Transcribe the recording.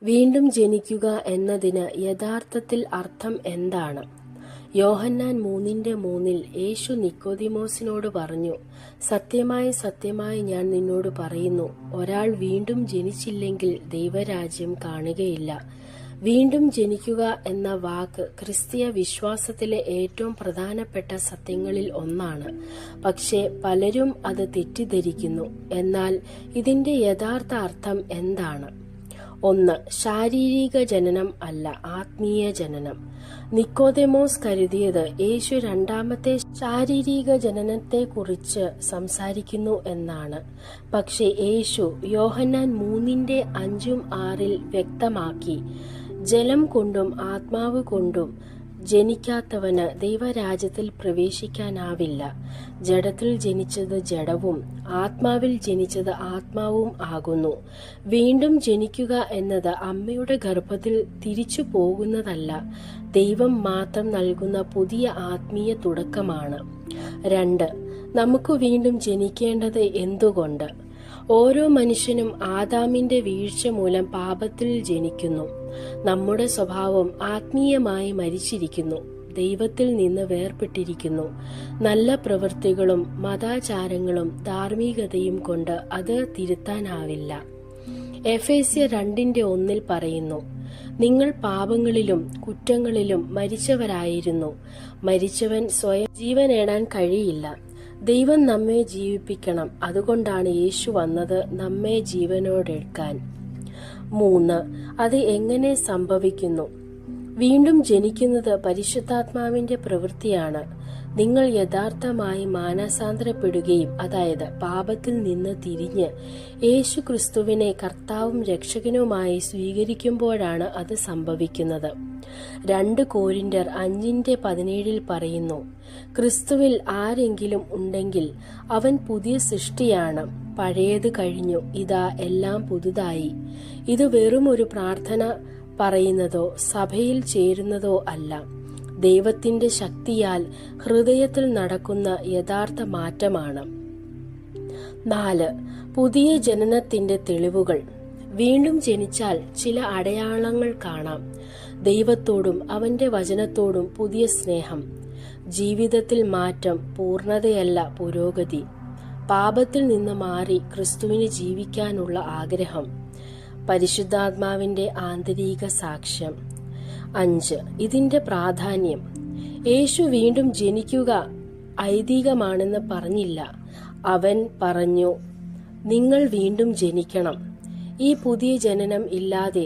വീണ്ടും ജനിക്കുക എന്നതിന് യഥാർത്ഥത്തിൽ അർത്ഥം എന്താണ്? യോഹന്നാൻ 3:3 യേശു നിക്കോദിമോസിനോട് പറഞ്ഞു, സത്യമായി സത്യമായി ഞാൻ നിന്നോട് പറയുന്നു, ഒരാൾ വീണ്ടും ജനിച്ചില്ലെങ്കിൽ ദൈവരാജ്യം കാണുകയില്ല. വീണ്ടും ജനിക്കുക എന്ന വാക്ക് ക്രിസ്തീയ വിശ്വാസത്തിലെ ഏറ്റവും പ്രധാനപ്പെട്ട സത്യങ്ങളിൽ ഒന്നാണ്. പക്ഷേ പലരും അത് തെറ്റിദ്ധരിക്കുന്നു. എന്നാൽ ഇതിന്റെ യഥാർത്ഥ അർത്ഥം എന്താണ്? 1. ശാരീരിക ജനനം അല്ല, ആത്മീയ ജനനം. നിക്കോദെമോസ് കരുതിയത് യേശു രണ്ടാമത്തെ ശാരീരിക ജനനത്തെക്കുറിച്ച് സംസാരിക്കുന്നു എന്നാണ്. പക്ഷേ യേശു യോഹന്നാൻ 3:5-6 വ്യക്തമാക്കി, ജലം കൊണ്ടും ആത്മാവ് കൊണ്ടും ജനിക്കാത്തവന് ദൈവരാജ്യത്തിൽ പ്രവേശിക്കാനാവില്ല. ജഡത്തിൽ ജനിച്ചത് ജഡവും ആത്മാവിൽ ജനിച്ചത് ആത്മാവും ആകുന്നു. വീണ്ടും ജനിക്കുക എന്നത് അമ്മയുടെ ഗർഭത്തിൽ തിരിച്ചു പോകുന്നതല്ല, ദൈവം മാത്രം നൽകുന്ന പുതിയ ആത്മീയ തുടക്കമാണ്. 2. നമുക്ക് വീണ്ടും ജനിക്കേണ്ടത് എന്തുകൊണ്ട്? ഓരോ മനുഷ്യനും ആദാമിന്റെ വീഴ്ച മൂലം പാപത്തിൽ ജനിക്കുന്നു. നമ്മുടെ സ്വഭാവം ആത്മീയമായി മരിച്ചിരിക്കുന്നു, ദൈവത്തിൽ നിന്ന് വേർപെട്ടിരിക്കുന്നു. നല്ല പ്രവൃത്തികളും മതാചാരങ്ങളും ധാർമ്മികതയും കൊണ്ട് അത് തിരുത്താനാവില്ല. എഫേസ്യർ 2:1 പറയുന്നു, നിങ്ങൾ പാപങ്ങളിലും കുറ്റങ്ങളിലും മരിച്ചവരായിരുന്നു. മരിച്ചവൻ സ്വയം ജീവൻ നേടാൻ കഴിയില്ല. ദൈവം നമ്മെ ജീവിപ്പിക്കണം. അതുകൊണ്ടാണ് യേശു വന്നത്, നമ്മെ ജീവനോടെടുക്കാൻ. 3. അത് എങ്ങനെ സംഭവിക്കുന്നു? വീണ്ടും ജനിക്കുന്നത് പരിശുദ്ധാത്മാവിന്റെ പ്രവൃത്തിയാണ്. നിങ്ങൾ യഥാർത്ഥമായി മാനസാന്തരപ്പെടുകയും, അതായത് പാപത്തിൽ നിന്ന് തിരിഞ്ഞ് യേശു ക്രിസ്തുവിനെ കർത്താവും രക്ഷകനുമായി സ്വീകരിക്കുമ്പോഴാണ് അത് സംഭവിക്കുന്നത്. 2 കോരിന്ത്യർ 5:17 പറയുന്നു, ക്രിസ്തുവിൽ ആരെങ്കിലും ഉണ്ടെങ്കിൽ അവൻ പുതിയ സൃഷ്ടിയാണ്, പഴയത് കഴിഞ്ഞു, ഇതാ എല്ലാം പുതുതായി. ഇത് വെറും ഒരു പ്രാർത്ഥന പറയുന്നതോ സഭയിൽ ചേരുന്നതോ അല്ല, ദൈവത്തിന്റെ ശക്തിയാൽ ഹൃദയത്തിൽ നടക്കുന്ന യഥാർത്ഥ മാറ്റമാണ്. 4. പുതിയ ജനനത്തിന്റെ തെളിവുകൾ. വീണ്ടും ജനിച്ചാൽ ചില അടയാളങ്ങൾ കാണാം. ദൈവത്തോടും അവന്റെ വചനത്തോടും പുതിയ സ്നേഹം, ജീവിതത്തിൽ മാറ്റം, പൂർണ്ണതയല്ല പുരോഗതി, പാപത്തിൽ നിന്ന് മാറി ക്രിസ്തുവിന് ജീവിക്കാനുള്ള ആഗ്രഹം, പരിശുദ്ധാത്മാവിന്റെ ആന്തരിക സാക്ഷ്യം. 5. ഇതിന്റെ പ്രാധാന്യം. യേശു വീണ്ടും ജനിക്കുക ഐതിഹ്യമാണെന്ന് പറഞ്ഞില്ല. അവൻ പറഞ്ഞു, നിങ്ങൾ വീണ്ടും ജനിക്കണം. ഈ പുതിയ ജനനം ഇല്ലാതെ